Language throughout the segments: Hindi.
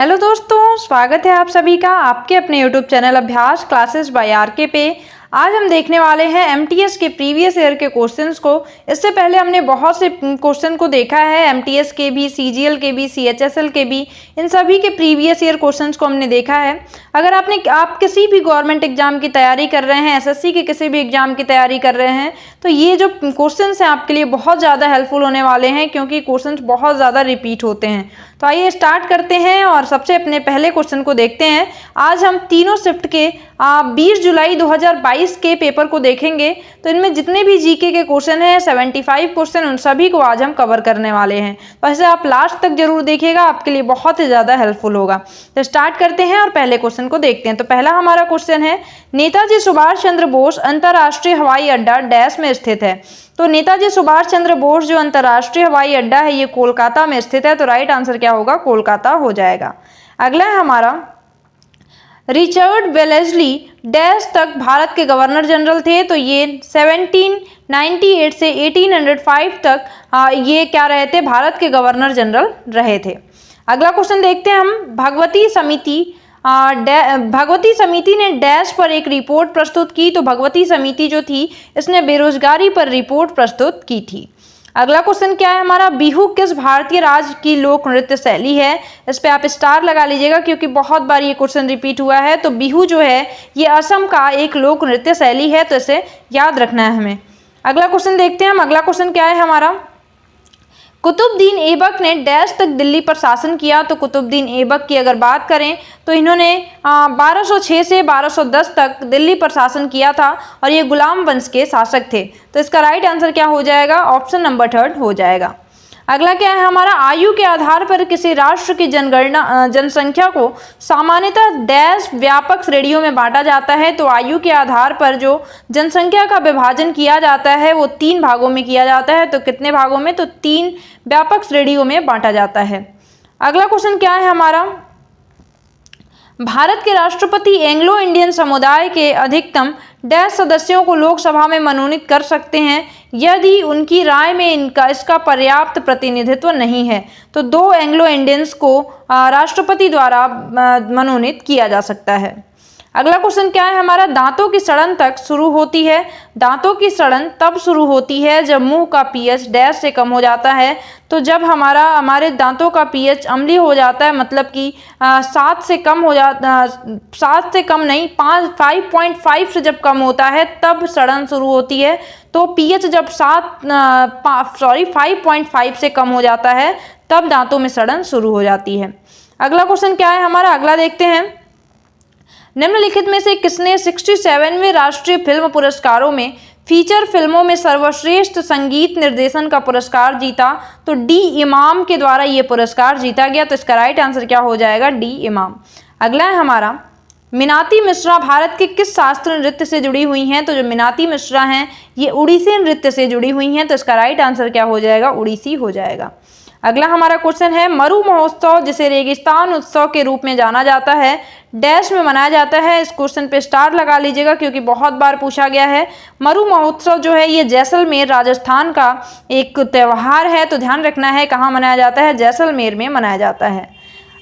हेलो दोस्तों, स्वागत है आप सभी का आपके अपने YouTube चैनल अभ्यास क्लासेस बाय आरके पे। आज हम देखने वाले हैं एमटीएस के प्रीवियस ईयर के क्वेश्चंस को। इससे पहले हमने बहुत से क्वेश्चन को देखा है, एमटीएस के भी, सीजीएल के भी, सीएचएसएल के भी, इन सभी के प्रीवियस ईयर क्वेश्चंस को हमने देखा है। अगर आप किसी भी गवर्नमेंट एग्जाम की तैयारी कर रहे हैं, एसएससी के किसी भी एग्जाम की तैयारी कर रहे हैं, तो ये जो क्वेश्चंस हैं आपके लिए बहुत ज़्यादा हेल्पफुल होने वाले हैं, क्योंकि क्वेश्चंस बहुत ज़्यादा रिपीट होते हैं। तो आइए स्टार्ट करते हैं और सबसे अपने पहले क्वेश्चन को देखते हैं। आज हम तीनों शिफ्ट के 20 जुलाई 2022 के पेपर को देखेंगे। तो इनमें जितने भी जीके के क्वेश्चन हैं 75 क्वेश्चन, उन सभी को आज हम कवर करने वाले हैं। तो ऐसे आप लास्ट तक जरूर देखिएगा, आपके लिए बहुत ही ज़्यादा हेल्पफुल होगा। तो स्टार्ट करते हैं और पहले क्वेश्चन को देखते हैं। तो पहला हमारा क्वेश्चन है, नेताजी सुभाष चंद्र बोस अंतर्राष्ट्रीय हवाई अड्डा डैश में स्थित है। तो नेताजी सुभाष चंद्र बोस जो अंतर्राष्ट्रीय हवाई अड्डा है ये कोलकाता में स्थित है। तो राइट आंसर क्या होगा? कोलकाता हो जाएगा। अगला है हमारा, रिचर्ड वेलेस्ली डैश तक भारत के गवर्नर जनरल थे। तो ये 1798 से 1805 तक ये क्या रहे थे? भारत के गवर्नर जनरल रहे थे। अगला क्वेश्चन देखते हैं हम, भगवती समिति ने डैश पर एक रिपोर्ट प्रस्तुत की। तो भगवती समिति जो थी इसने बेरोजगारी पर रिपोर्ट प्रस्तुत की थी। अगला क्वेश्चन क्या है हमारा, बिहू किस भारतीय राज्य की लोक नृत्य शैली है? इस पे आप स्टार लगा लीजिएगा, क्योंकि बहुत बार ये क्वेश्चन रिपीट हुआ है। तो बिहू जो है ये असम का एक लोक नृत्य शैली है, तो इसे याद रखना है हमें। अगला क्वेश्चन देखते हैं हम। अगला क्वेश्चन क्या है हमारा, कुतुबुद्दीन ऐबक ने डैश तक दिल्ली पर शासन किया। तो कुतुबुद्दीन ऐबक की अगर बात करें तो इन्होंने 1206 से 1210 तक दिल्ली पर शासन किया था और ये गुलाम वंश के शासक थे। तो इसका राइट आंसर क्या हो जाएगा? ऑप्शन नंबर 3 हो जाएगा। अगला क्या है हमारा, आयु के आधार पर किसी राष्ट्र की जनसंख्या को सामान्यतः डैश व्यापक श्रेणियों में बांटा जाता है। तो आयु के आधार पर जो जनसंख्या का विभाजन किया जाता है वो 3 भागों में किया जाता है। तो कितने भागों में? तो 3 व्यापक श्रेणियों में बांटा जाता है। अगला क्वेश्चन क्या है हमारा, भारत के राष्ट्रपति एंग्लो इंडियन समुदाय के अधिकतम डैश सदस्यों को लोकसभा में मनोनीत कर सकते हैं यदि उनकी राय में इसका पर्याप्त प्रतिनिधित्व नहीं है। तो 2 एंग्लो इंडियंस को राष्ट्रपति द्वारा मनोनीत किया जा सकता है। अगला क्वेश्चन क्या है हमारा, दांतों की सड़न तक शुरू होती है। दांतों की सड़न तब शुरू होती है जब मुंह का पीएच डैश से कम हो जाता है। तो जब हमारे दांतों का पीएच अम्लीय हो जाता है, मतलब कि 7 से कम हो जाता, 7 से कम नहीं, 5.5 से जब कम होता है तब सड़न शुरू होती है। तो पीएच जब 5.5 से कम हो जाता है तब दांतों में सड़न शुरू हो जाती है। अगला क्वेश्चन क्या है हमारा, अगला देखते हैं, निम्नलिखित में से किसने 67वें राष्ट्रीय फिल्म पुरस्कारों में फीचर फिल्मों में सर्वश्रेष्ठ संगीत निर्देशन का पुरस्कार जीता? तो डी इमाम के द्वारा ये पुरस्कार जीता गया। तो इसका राइट आंसर क्या हो जाएगा? डी इमाम। अगला है हमारा, मीनाती मिश्रा भारत के किस शास्त्रीय नृत्य से जुड़ी हुई हैं? तो जो मीनाती मिश्रा हैं ये उड़ीसी नृत्य से जुड़ी हुई हैं। तो इसका राइट आंसर क्या हो जाएगा? उड़ीसी हो जाएगा। अगला हमारा क्वेश्चन है, मरु महोत्सव जिसे रेगिस्तान उत्सव के रूप में जाना जाता है डैश में मनाया जाता है। इस क्वेश्चन पे स्टार लगा लीजिएगा, क्योंकि बहुत बार पूछा गया है। मरु महोत्सव जो है ये जैसलमेर राजस्थान का एक त्यौहार है। तो ध्यान रखना है कहाँ मनाया जाता है? जैसलमेर में मनाया जाता है।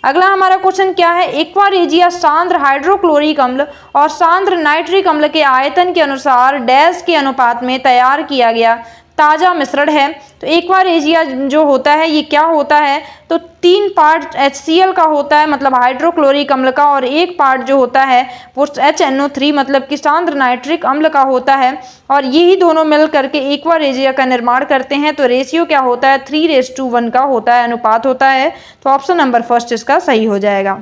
अगला हमारा क्वेश्चन क्या है, एक्वारेजिया सांद्र हाइड्रोक्लोरिक अम्ल और सांद्र नाइट्रिक अम्ल के आयतन के अनुसार डैश के अनुपात में तैयार किया गया ताजा मिश्रण है। तो एक्वारेजिया जो होता है ये क्या होता है? तो 3 पार्ट HCl का होता है, मतलब हाइड्रोक्लोरिक अम्ल का, और 1 पार्ट जो होता है वो HNO3 मतलब कि सांद्र नाइट्रिक अम्ल का होता है। और यही दोनों मिल करके एक्वारेजिया का निर्माण करते हैं। तो रेशियो क्या होता है? 3:1 का होता है, अनुपात होता है। तो ऑप्शन नंबर 1 इसका सही हो जाएगा।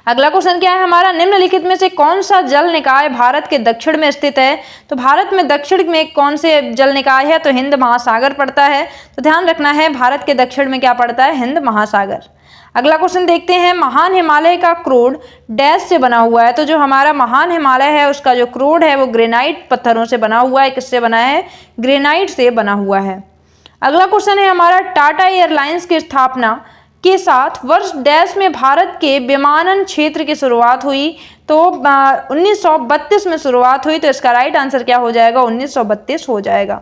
अगला क्वेश्चन क्या है हमारा, निम्नलिखित में से कौन सा जल निकाय भारत के दक्षिण में स्थित है? तो भारत में दक्षिण में कौन से जल निकाय है? तो हिंद महासागर पड़ता है। तो ध्यान रखना है भारत के दक्षिण में क्या पड़ता है? हिंद महासागर। अगला क्वेश्चन देखते हैं, महान हिमालय का क्रोड डैश से बना हुआ है। तो जो हमारा महान हिमालय है उसका जो क्रोड है वो ग्रेनाइट पत्थरों से बना हुआ है। किससे बना है? ग्रेनाइट से बना हुआ है। अगला क्वेश्चन है हमारा, टाटा एयरलाइंस की स्थापना के साथ वर्ष डैश में भारत के विमानन क्षेत्र की शुरुआत हुई? तो 1932 में शुरुआत हुई। तो इसका राइट आंसर क्या हो जाएगा? 1932 हो जाएगा।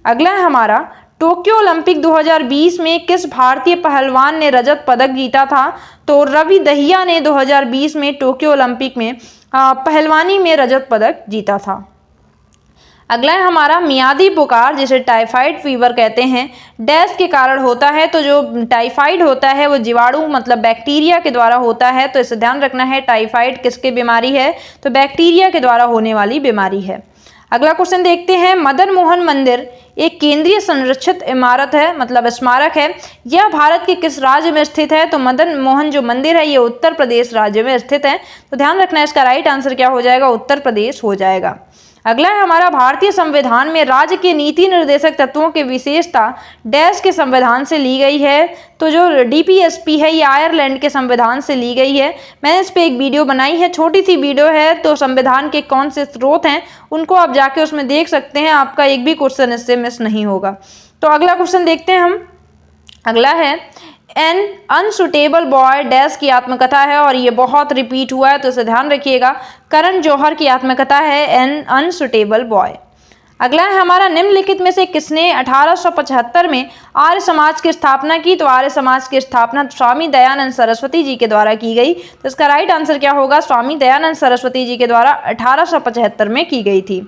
अगला है हमारा, टोक्यो ओलंपिक 2020 में किस भारतीय पहलवान ने रजत पदक जीता था? तो रवि दहिया ने 2020 में टोक्यो ओलंपिक में पहलवानी में रजत पदक जीता था। अगला है हमारा मियादी बुखार, जिसे टाइफाइड फीवर कहते हैं, डैश के कारण होता है। तो जो टाइफाइड होता है वो जीवाणु मतलब बैक्टीरिया के द्वारा होता है। तो इसे ध्यान रखना है, टाइफाइड किसकी बीमारी है? तो बैक्टीरिया के द्वारा होने वाली बीमारी है। अगला क्वेश्चन देखते हैं, मदन मोहन मंदिर एक केंद्रीय संरक्षित इमारत है मतलब स्मारक है। यह भारत के किस राज्य में स्थित है? तो मदन मोहन जो मंदिर है ये उत्तर प्रदेश राज्य में स्थित है। तो ध्यान रखना है, इसका राइट आंसर क्या हो जाएगा? उत्तर प्रदेश हो जाएगा। अगला है हमारा, भारतीय संविधान में राज्य के नीति निर्देशक तत्वों की विशेषता डैश के संविधान से ली गई है। तो जो डीपीएसपी है ये आयरलैंड के संविधान से ली गई है। मैंने इस पे एक वीडियो बनाई है, छोटी सी वीडियो है। तो संविधान के कौन से स्रोत हैं उनको आप जाके उसमें देख सकते हैं, आपका एक भी क्वेश्चन इससे मिस नहीं होगा। तो अगला क्वेश्चन देखते हैं हम। अगला है, एन अनसुटेबल बॉय डैश की आत्मकथा है और ये बहुत रिपीट हुआ है, तो इसे ध्यान रखिएगा। करण जौहर की आत्मकथा है एन अनसुटेबल बॉय। अगला है हमारा, निम्नलिखित में से किसने 1875 में आर्य समाज की स्थापना की? तो आर्य समाज की स्थापना स्वामी दयानंद सरस्वती जी के द्वारा की गई। तो इसका राइट आंसर क्या होगा? स्वामी दयानंद सरस्वती जी के द्वारा 1875 में की गई थी।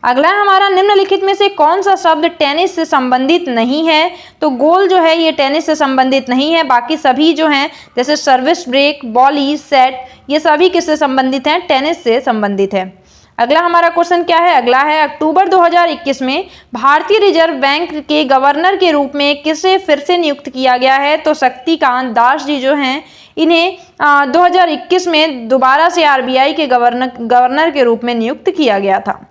अगला है हमारा, निम्नलिखित में से कौन सा शब्द टेनिस से संबंधित नहीं है? तो गोल जो है ये टेनिस से संबंधित नहीं है, बाकी सभी जो हैं जैसे सर्विस ब्रेक, बॉली, सेट, ये सभी किससे संबंधित हैं? टेनिस से संबंधित है। अगला हमारा क्वेश्चन क्या है? अगला है, अक्टूबर 2021 में भारतीय रिजर्व बैंक के गवर्नर के रूप में किसे फिर से नियुक्त किया गया है? तो शक्तिकांत दास जी जो हैं इन्हें 2021 में दोबारा से आरबीआई के गवर्नर के रूप में नियुक्त किया गया था।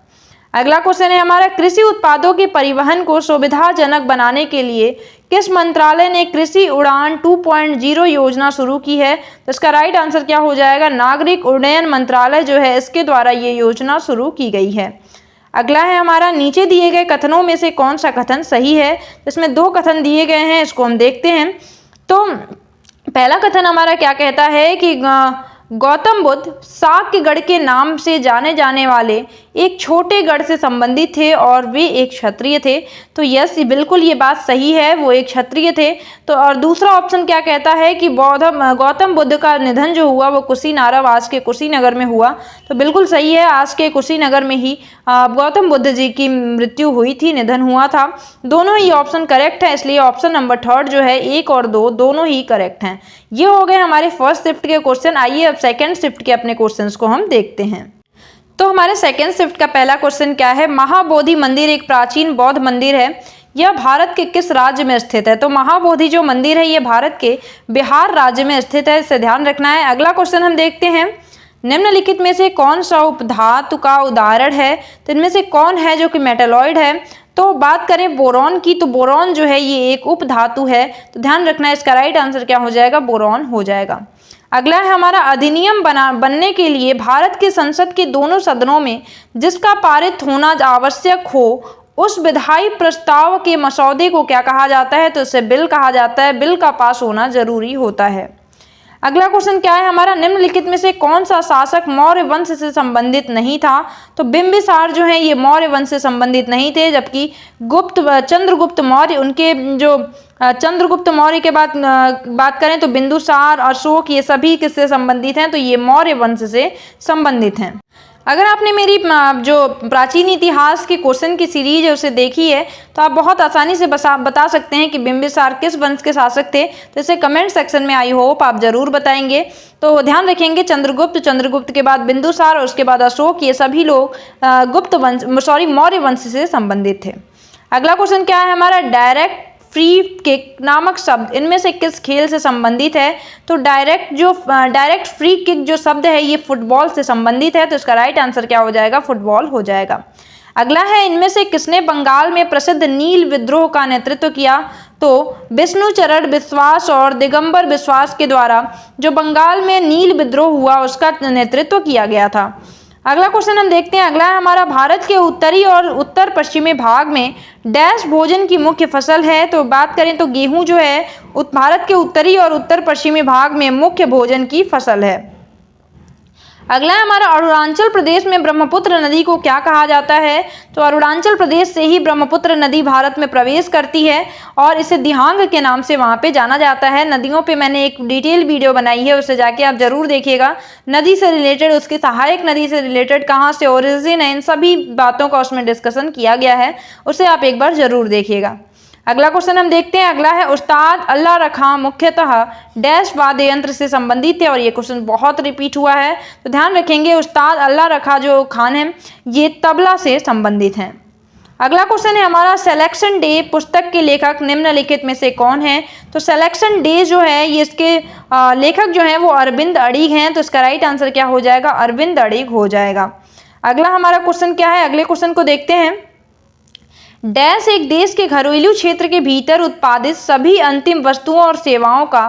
अगला क्वेश्चन है हमारा, कृषि उत्पादों के परिवहन को सुविधाजनक बनाने के लिए किस मंत्रालय ने कृषि उड़ान 2.0 योजना शुरू की है? तो इसका राइट आंसर क्या हो जाएगा? नागरिक उड्डयन मंत्रालय जो है इसके द्वारा ये योजना शुरू की गई है। अगला है हमारा, नीचे दिए गए कथनों में से कौन सा कथन सही है? इसमें दो कथन दिए गए हैं, इसको हम देखते हैं। तो पहला कथन हमारा क्या कहता है कि गौतम बुद्ध साक्यगढ़ के नाम से जाने जाने वाले एक छोटे गढ़ से संबंधित थे और वे एक क्षत्रिय थे। तो यस, बिल्कुल ये बात सही है, वो एक क्षत्रिय थे। तो और दूसरा ऑप्शन क्या कहता है कि गौतम बुद्ध का निधन जो हुआ वो कुशीनगर, आज के कुशीनगर में हुआ। तो बिल्कुल सही है, आज के कुशीनगर में ही गौतम बुद्ध जी की मृत्यु हुई थी, निधन हुआ था। दोनों ही ऑप्शन करेक्ट है, इसलिए ऑप्शन नंबर थर्ड जो है 1 और 2 दोनों ही करेक्ट हैं। ये हो गए हमारे फर्स्ट शिफ्ट के क्वेश्चन। आइए अब सेकेंड शिफ्ट के अपने क्वेश्चंस को हम देखते हैं। तो हमारे सेकेंड शिफ्ट का पहला क्वेश्चन क्या है? महाबोधि मंदिर एक प्राचीन बौद्ध मंदिर है, यह भारत के किस राज्य में स्थित है? तो महाबोधि जो मंदिर है ये भारत के बिहार राज्य में स्थित है, इसे ध्यान रखना है। अगला क्वेश्चन हम देखते हैं, निम्नलिखित में से कौन सा उपधातु का उदाहरण है? तो इनमें से कौन है जो कि मेटालॉइड है? तो बात करें बोरॉन की, तो बोरॉन जो है ये एक उपधातु है। तो ध्यान रखना है, इसका राइट आंसर क्या हो जाएगा? बोरॉन हो जाएगा। अगला है हमारा, अधिनियम बनने के लिए भारत की संसद के दोनों सदनों में जिसका पारित होना आवश्यक हो उस विधायी प्रस्ताव के मसौदे को क्या कहा जाता है? तो इसे बिल कहा जाता है। बिल का पास होना जरूरी होता है। अगला क्वेश्चन क्या है हमारा, निम्नलिखित में से कौन सा शासक मौर्य वंश से संबंधित नहीं था? तो बिंबिसार जो है ये मौर्य वंश से संबंधित नहीं थे, जबकि चंद्रगुप्त मौर्य, उनके जो चंद्रगुप्त मौर्य के बाद बात करें तो बिंदुसार, अशोक, ये सभी किससे संबंधित हैं? तो ये मौर्य वंश से संबंधित हैं। अगर आपने मेरी जो प्राचीन इतिहास के क्वेश्चन की सीरीज है उसे देखी है तो आप बहुत आसानी से बता सकते हैं कि बिंबिसार किस वंश के शासक थे। तो इसे कमेंट सेक्शन में आई होप आप जरूर बताएंगे। तो ध्यान रखेंगे, चंद्रगुप्त के बाद बिंदुसार और उसके बाद अशोक, ये सभी लोग मौर्य वंश से संबंधित थे। अगला क्वेश्चन क्या है हमारा, डायरेक्ट फ्री किक नामक शब्द इनमें से किस खेल से संबंधित है? तो डायरेक्ट फ्री किक जो शब्द है ये फुटबॉल से संबंधित है। तो इसका राइट आंसर क्या हो जाएगा? फुटबॉल हो जाएगा। अगला है, इनमें से किसने बंगाल में प्रसिद्ध नील विद्रोह का नेतृत्व किया? तो विष्णुचरण विश्वास और दिगंबर विश्वास के द्वारा जो बंगाल में नील विद्रोह हुआ उसका नेतृत्व किया गया था। अगला क्वेश्चन हम देखते हैं। अगला है हमारा, भारत के उत्तरी और उत्तर पश्चिमी भाग में डैश भोजन की मुख्य फसल है? तो बात करें तो गेहूं जो है भारत के उत्तरी और उत्तर पश्चिमी भाग में मुख्य भोजन की फसल है। अगला है हमारा अरुणाचल प्रदेश में ब्रह्मपुत्र नदी को क्या कहा जाता है। तो अरुणाचल प्रदेश से ही ब्रह्मपुत्र नदी भारत में प्रवेश करती है और इसे दिहांग के नाम से वहाँ पे जाना जाता है। नदियों पे मैंने एक डिटेल वीडियो बनाई है, उसे जाके आप जरूर देखिएगा। नदी से रिलेटेड, उसकी सहायक नदी से रिलेटेड, कहाँ से ओरिजिन है, इन सभी बातों का उसमें डिस्कशन किया गया है, उसे आप एक बार जरूर देखिएगा। अगला क्वेश्चन हम देखते हैं। अगला है उस्ताद अल्लाह रखा मुख्यतः डैश वाद्य यंत्र से संबंधित है, और ये क्वेश्चन बहुत रिपीट हुआ है, तो ध्यान रखेंगे उस्ताद अल्लाह रखा जो खान है ये तबला से संबंधित हैं। अगला क्वेश्चन है हमारा सिलेक्शन डे पुस्तक के लेखक निम्नलिखित में से कौन है। तो सिलेक्शन डे जो है ये इसके लेखक जो है वो अरविंद अड़ीग हैं, तो इसका राइट आंसर क्या हो जाएगा, अरविंद अड़ीग हो जाएगा। अगला हमारा क्वेश्चन क्या है, अगले क्वेश्चन को देखते हैं। डैश एक देश के घरेलू क्षेत्र के भीतर उत्पादित सभी अंतिम वस्तुओं और सेवाओं का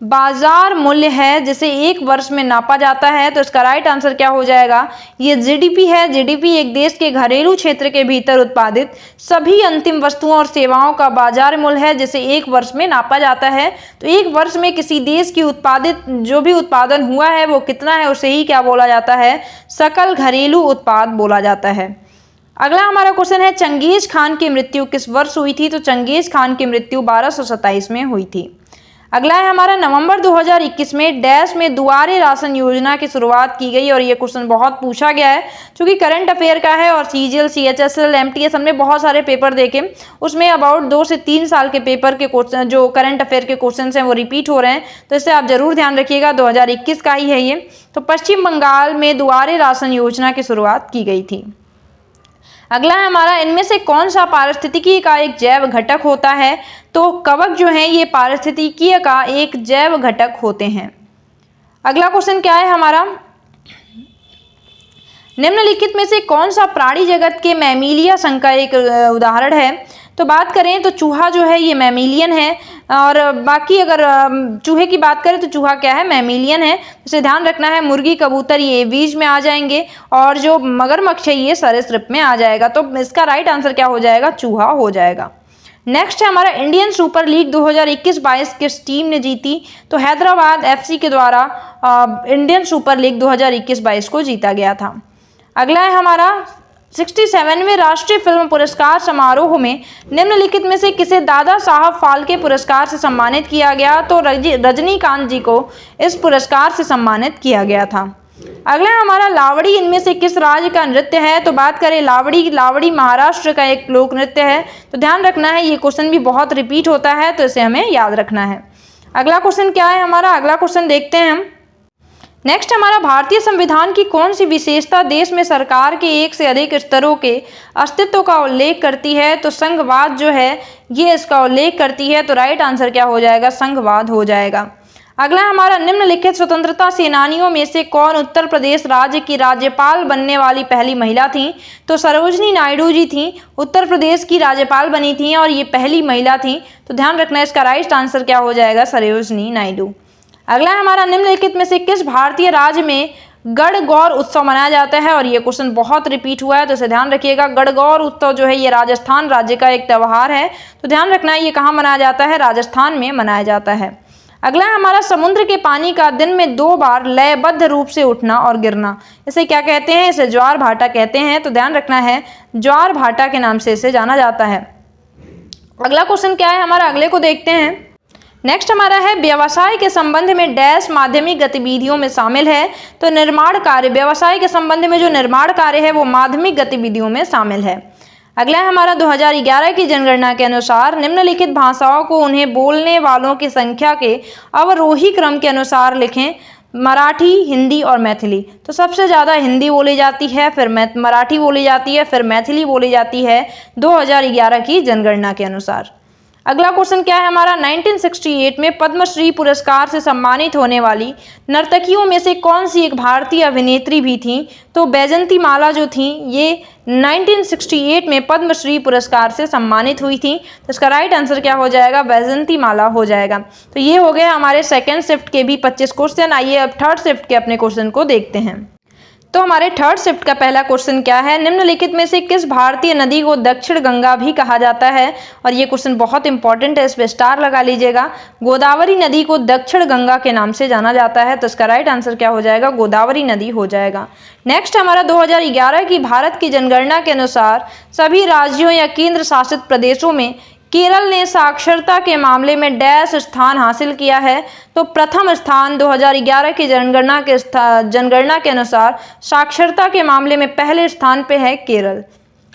बाजार मूल्य है जिसे एक वर्ष में नापा जाता है। तो इसका राइट आंसर क्या हो जाएगा, ये जीडीपी है। जीडीपी एक देश के घरेलू क्षेत्र के भीतर उत्पादित सभी अंतिम वस्तुओं और सेवाओं का बाजार मूल्य है जिसे एक वर्ष में नापा जाता है। तो एक वर्ष में किसी देश की उत्पादित जो भी उत्पादन हुआ है वो कितना है, उसे ही क्या बोला जाता है, सकल घरेलू उत्पाद बोला जाता है। अगला हमारा क्वेश्चन है चंगेज खान की मृत्यु किस वर्ष हुई थी। तो चंगेज खान की मृत्यु 1227 में हुई थी। अगला है हमारा नवंबर 2021 में डैश में दुआरे राशन योजना की शुरुआत की गई, और ये क्वेश्चन बहुत पूछा गया है क्योंकि करंट अफेयर का है और सीजीएल, सीएचएसएल, एमटीएस हमने बहुत सारे पेपर देखे, उसमें अबाउट 2 से 3 साल के पेपर के क्वेश्चन जो करंट अफेयर के क्वेश्चन हैं वो रिपीट हो रहे हैं, तो इससे आप जरूर ध्यान रखिएगा। 2021 का ही है ये। तो पश्चिम बंगाल में दुआरे राशन योजना की शुरुआत की गई थी। अगला है हमारा इनमें से कौन सा पारिस्थितिकी का एक जैव घटक होता है। तो कवक जो है ये पारिस्थितिकीय का एक जैव घटक होते हैं। अगला क्वेश्चन क्या है हमारा, निम्नलिखित में से कौन सा प्राणी जगत के मैमीलिया संघ का एक उदाहरण है। तो बात करें तो चूहा जो है ये मैमीलियन है, और बाकी अगर चूहे की बात करें तो चूहा क्या है, मैमीलियन है। इसे ध्यान रखना है। मुर्गी, कबूतर ये एवीज में आ जाएंगे, और जो मगरमच्छ है ये सरीसृप में आ जाएगा। तो इसका राइट आंसर क्या हो जाएगा, चूहा हो जाएगा। नेक्स्ट है हमारा इंडियन सुपर लीग 2021-22 किस टीम ने जीती। तो हैदराबाद एफसी के द्वारा इंडियन सुपर लीग 2021-22 को जीता गया था। अगला है हमारा 67वें राष्ट्रीय फिल्म पुरस्कार समारोह में निम्नलिखित में से किसे दादा साहब फाल्के पुरस्कार से सम्मानित किया गया। तो रजनीकांत जी को इस पुरस्कार से सम्मानित किया गया था। अगला हमारा लावड़ी इनमें से किस राज्य का नृत्य है। तो बात करें लावड़ी महाराष्ट्र का एक लोक नृत्य है। तो ध्यान रखना है, ये क्वेश्चन भी बहुत रिपीट होता है, तो इसे हमें याद रखना है। अगला क्वेश्चन क्या है हमारा, अगला क्वेश्चन देखते हैं हम। नेक्स्ट हमारा भारतीय संविधान की कौन सी विशेषता देश में सरकार के एक से अधिक स्तरों के अस्तित्व का उल्लेख करती है। तो संघवाद जो है ये इसका उल्लेख करती है। तो राइट आंसर क्या हो जाएगा, संघवाद हो जाएगा। अगला हमारा निम्नलिखित स्वतंत्रता सेनानियों में से कौन उत्तर प्रदेश राज्य की राज्यपाल बनने वाली पहली महिला थी। तो सरोजनी नायडू जी थी, उत्तर प्रदेश की राज्यपाल बनी थी और ये पहली महिला थी। तो ध्यान रखना, इसका राइट आंसर क्या हो जाएगा, सरोजनी नायडू। अगला हमारा निम्नलिखित में से किस भारतीय राज्य में गणगौर उत्सव मनाया जाता है। और ये क्वेश्चन बहुत रिपीट हुआ है, तो इसे ध्यान रखिएगा। गणगौर उत्सव जो है ये राजस्थान राज्य का एक त्यौहार है, तो ध्यान रखना है ये कहाँ मनाया जाता है, राजस्थान में मनाया जाता है। अगला हमारा समुद्र के पानी का दिन में 2 बार लयबद्ध रूप से उठना और गिरना, इसे क्या कहते हैं, इसे ज्वार भाटा कहते हैं। तो ध्यान रखना है, ज्वार भाटा के नाम से इसे जाना जाता है। अगला क्वेश्चन क्या है हमारा, अगले को देखते हैं। नेक्स्ट हमारा है व्यवसाय के संबंध में डैश माध्यमिक गतिविधियों में शामिल है। तो निर्माण कार्य, व्यवसाय के संबंध में जो निर्माण कार्य है वो माध्यमिक गतिविधियों में शामिल है। अगला हमारा 2011 की जनगणना के अनुसार निम्नलिखित भाषाओं को उन्हें बोलने वालों की संख्या के अवरोही क्रम के अनुसार लिखें। मराठी, हिंदी और मैथिली। तो सबसे ज़्यादा हिंदी बोली जाती है, फिर मराठी बोली जाती है, फिर मैथिली बोली जाती है 2011 की जनगणना के अनुसार। अगला क्वेश्चन क्या है हमारा, 1968 में पद्मश्री पुरस्कार से सम्मानित होने वाली नर्तकियों में से कौन सी एक भारतीय अभिनेत्री भी थी। तो बैजंती माला जो थी ये 1968 में पद्मश्री पुरस्कार से सम्मानित हुई थी। तो इसका राइट आंसर क्या हो जाएगा, बैजंती माला हो जाएगा। तो ये हो गए हमारे सेकेंड शिफ्ट के भी 25 क्वेश्चन। आइए अब थर्ड शिफ्ट के अपने क्वेश्चन को देखते हैं। तो हमारे थर्ड शिफ्ट का पहला क्वेश्चन क्या है, निम्नलिखित में से किस भारतीय नदी को दक्षिण गंगा भी कहा जाता है। और ये क्वेश्चन बहुत इंपॉर्टेंट है, इस पे स्टार लगा लीजिएगा। गोदावरी नदी को दक्षिण गंगा के नाम से जाना जाता है, तो इसका राइट आंसर क्या हो जाएगा, गोदावरी नदी हो जाएगा। नेक्स्ट हमारा 2011 की भारत की जनगणना के अनुसार सभी राज्यों या केंद्र शासित प्रदेशों में केरल ने साक्षरता के मामले में डैश स्थान हासिल किया है। तो प्रथम स्थान 2011 की जनगणना के अनुसार साक्षरता के मामले में पहले स्थान पे है केरल।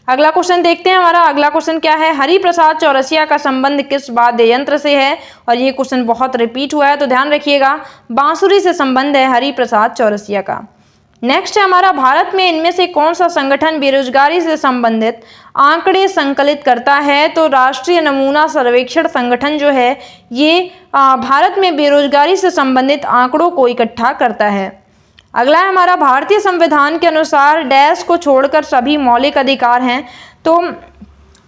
अगला क्वेश्चन देखते हैं, हमारा अगला क्वेश्चन क्या है, हरिप्रसाद चौरसिया का संबंध किस वाद्य यंत्र से है। और ये क्वेश्चन बहुत रिपीट हुआ है, तो ध्यान रखिएगा, बांसुरी से संबंध है हरिप्रसाद चौरसिया का। नेक्स्ट है हमारा, भारत में इनमें से कौन सा संगठन बेरोजगारी से संबंधित आंकड़े संकलित करता है। तो राष्ट्रीय नमूना सर्वेक्षण संगठन जो है ये भारत में बेरोजगारी से संबंधित आंकड़ों को इकट्ठा करता है। अगला है हमारा, भारतीय संविधान के अनुसार डैश को छोड़कर सभी मौलिक अधिकार हैं। तो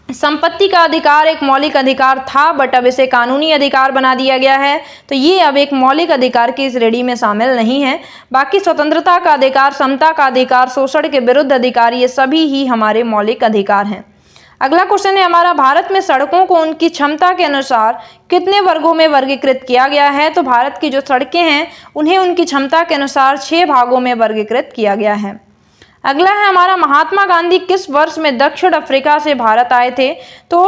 संपत्ति का अधिकार एक मौलिक अधिकार था, बट अब इसे कानूनी अधिकार बना दिया गया है, तो ये अब एक मौलिक अधिकार की श्रेणी में शामिल नहीं है। बाकी स्वतंत्रता का अधिकार, समता का अधिकार, शोषण के विरुद्ध अधिकार, ये सभी ही हमारे मौलिक अधिकार हैं। अगला क्वेश्चन है हमारा, भारत में सड़कों को उनकी क्षमता के अनुसार कितने वर्गों में वर्गीकृत किया गया है। तो भारत की जो सड़कें हैं उन्हें उनकी क्षमता के अनुसार 6 भागों में वर्गीकृत किया गया है। अगला है हमारा, महात्मा गांधी किस वर्ष में दक्षिण अफ्रीका से भारत आए थे। तो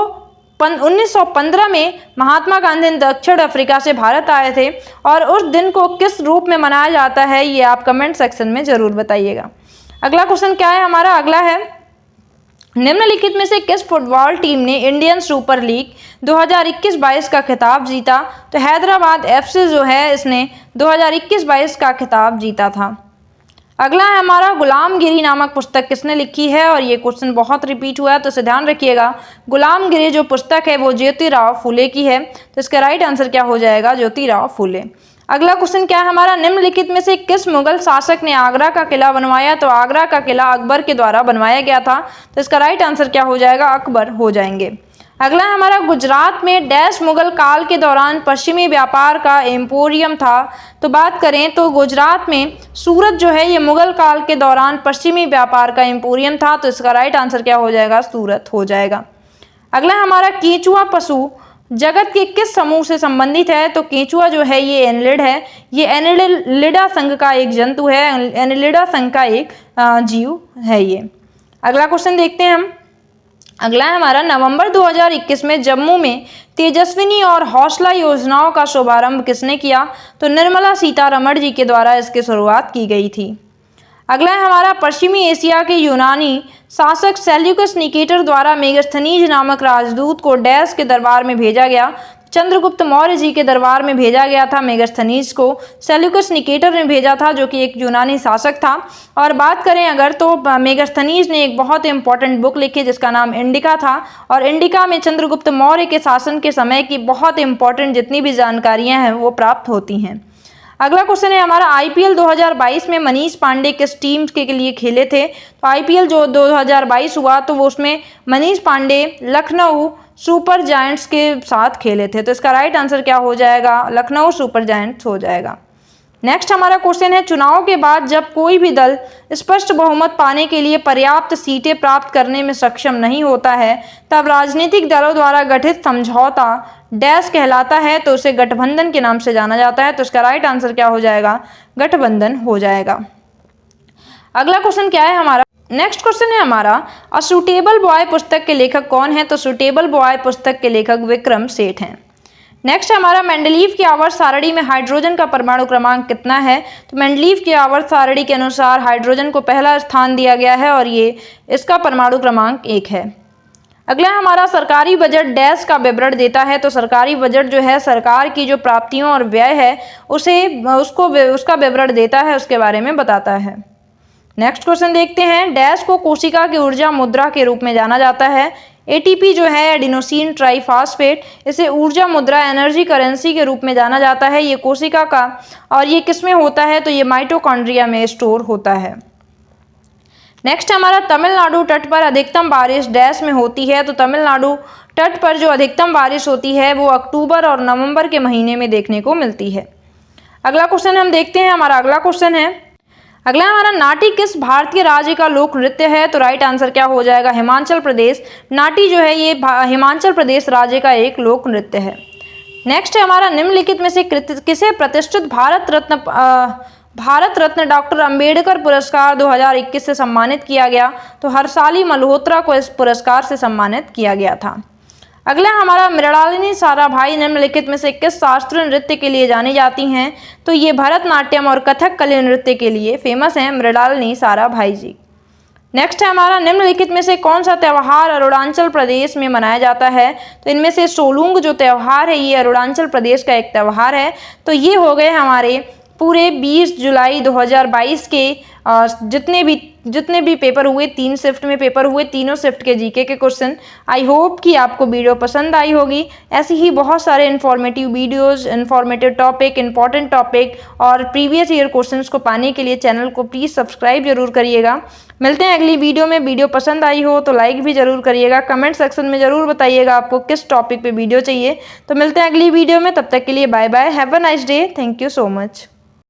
1915 में महात्मा गांधी दक्षिण अफ्रीका से भारत आए थे, और उस दिन को किस रूप में मनाया जाता है ये आप कमेंट सेक्शन में जरूर बताइएगा। अगला क्वेश्चन क्या है हमारा, अगला है, निम्नलिखित में से किस फुटबॉल टीम ने इंडियन सुपर लीग 2021-22 का खिताब जीता। तो हैदराबाद एफसी जो है इसने 2021-22 का खिताब जीता था। अगला है हमारा, गुलामगिरी नामक पुस्तक किसने लिखी है। और ये क्वेश्चन बहुत रिपीट हुआ है, तो इसे ध्यान रखिएगा, गुलामगिरी जो पुस्तक है वो ज्योतिराव फुले की है, तो इसका राइट आंसर क्या हो जाएगा, ज्योतिराव फुले। अगला क्वेश्चन क्या है हमारा, निम्नलिखित में से किस मुगल शासक ने आगरा का किला बनवाया। तो आगरा का किला अकबर के द्वारा बनवाया गया था, तो इसका राइट आंसर क्या हो जाएगा, अकबर हो जाएंगे। अगला हमारा, गुजरात में डैश मुगल काल के दौरान पश्चिमी व्यापार का एम्पोरियम था। तो बात करें तो गुजरात में सूरत जो है ये मुगल काल के दौरान पश्चिमी व्यापार का एम्पोरियम था, तो इसका राइट आंसर क्या हो जाएगा, सूरत हो जाएगा। अगला हमारा, केंचुआ पशु जगत के किस समूह से संबंधित है। तो केंचुआ जो है ये एनिलिड है, ये एनिलिडा संघ का एक जंतु है, एनिलिडा संघ का एक जीव है ये। अगला क्वेश्चन देखते हैं हम, अगला है हमारा, नवंबर 2021 में जम्मू में तेजस्विनी और हौसला योजनाओं का शुभारंभ किसने किया। तो निर्मला सीतारमण जी के द्वारा इसकी शुरुआत की गई थी। अगला है हमारा, पश्चिमी एशिया के यूनानी शासक सेल्यूकस निकेटर द्वारा मेगास्थनीज नामक राजदूत को डैश के दरबार में भेजा गया। चंद्रगुप्त मौर्य जी के दरबार में भेजा गया था मेगास्थनीज को, सेल्यूकस निकेटर ने भेजा था जो कि एक यूनानी शासक था। और बात करें अगर तो मेगास्थनीज ने एक बहुत इंपॉर्टेंट बुक लिखी जिसका नाम इंडिका था, और इंडिका में चंद्रगुप्त मौर्य के शासन के समय की बहुत इंपॉर्टेंट जितनी भी जानकारियां हैं वो प्राप्त होती हैं। अगला क्वेश्चन है हमारा, आईपीएल 2022 में मनीष पांडे किस टीम के लिए खेले थे। तो आईपीएल जो 2022 हुआ तो वो उसमें मनीष पांडे लखनऊ सुपर जायंट्स के साथ खेले थे, तो इसका राइट आंसर क्या हो जाएगा, लखनऊ सुपर जायंट्स हो जाएगा। नेक्स्ट हमारा क्वेश्चन है, चुनाव के बाद जब कोई भी दल स्पष्ट बहुमत पाने के लिए पर्याप्त सीटें प्राप्त करने में सक्षम नहीं होता है तब राजनीतिक दलों द्वारा गठित समझौता डैश कहलाता है। तो उसे गठबंधन के नाम से जाना जाता है, तो इसका राइट आंसर क्या हो जाएगा, गठबंधन हो जाएगा। अगला क्वेश्चन क्या है हमारा, नेक्स्ट क्वेश्चन है हमारा, अ सूटेबल बॉय पुस्तक के लेखक कौन है। तो सूटेबल बॉय पुस्तक के लेखक विक्रम सेठ हैं। नेक्स्ट हमारा, मेंडलीव की आवर्त सारणी में हाइड्रोजन का परमाणु क्रमांक कितना है। तो मेंडलीव की आवर्त सारणी के अनुसार हाइड्रोजन को पहला स्थान दिया गया है और ये इसका परमाणु क्रमांक 1 है। अगला हमारा, सरकारी बजट डैश का विवरण देता है। तो सरकारी बजट जो है सरकार की जो प्राप्तियों और व्यय है उसका विवरण देता है, उसके बारे में बताता है। नेक्स्ट क्वेश्चन देखते हैं, डैश को कोशिका की ऊर्जा मुद्रा के रूप में जाना जाता है। एटीपी जो है एडिनोसिन ट्राइफॉस्फेट, इसे ऊर्जा मुद्रा एनर्जी करेंसी के रूप में जाना जाता है। ये कोशिका का, और ये किसमें होता है, तो ये माइटोकॉन्ड्रिया में स्टोर होता है। नेक्स्ट हमारा, तमिलनाडु तट पर अधिकतम बारिश डैश में होती है। तो तमिलनाडु तट पर जो अधिकतम बारिश होती है वो अक्टूबर और नवंबर के महीने में देखने को मिलती है। अगला क्वेश्चन हम देखते हैं, हमारा अगला क्वेश्चन है, अगला हमारा नाटी किस भारतीय राज्य का लोक नृत्य है? तो राइट आंसर क्या हो जाएगा? हिमाचल प्रदेश। नाटी जो है ये हिमाचल प्रदेश राज्य का एक लोक नृत्य है। नेक्स्ट है हमारा निम्नलिखित में से किसे प्रतिष्ठित भारत रत्न डॉक्टर अंबेडकर पुरस्कार 2021 से सम्मानित किया गया? तो हर्षाली मल्होत्रा को इस पुरस्कार से सम्मानित किया गया था। अगला हमारा मृणालिनी साराभाई निम्नलिखित में से किस शास्त्रीय नृत्य के लिए जानी जाती हैं? तो ये भरतनाट्यम और कथकली नृत्य के लिए फेमस हैं मृणालिनी साराभाई जी। नेक्स्ट है हमारा निम्नलिखित में से कौन सा त्यौहार अरुणाचल प्रदेश में मनाया जाता है? तो इनमें से सोलुंग जो त्यौहार है ये अरुणाचल प्रदेश का एक त्यौहार है। तो ये हो गए हमारे पूरे 20 जुलाई 2022 के जितने भी पेपर हुए, 3 शिफ्ट में पेपर हुए, तीनों शिफ्ट के जीके के क्वेश्चन। आई होप कि आपको वीडियो पसंद आई होगी। ऐसी ही बहुत सारे informative videos, informative topic, important topic और प्रीवियस ईयर क्वेश्चंस को पाने के लिए चैनल को प्लीज़ सब्सक्राइब जरूर करिएगा। मिलते हैं अगली वीडियो में। वीडियो पसंद आई हो तो लाइक भी जरूर करिएगा। कमेंट सेक्शन में जरूर बताइएगा आपको किस टॉपिक पे वीडियो चाहिए। तो मिलते हैं अगली वीडियो में, तब तक के लिए bye bye, have a nice day, thank you so much.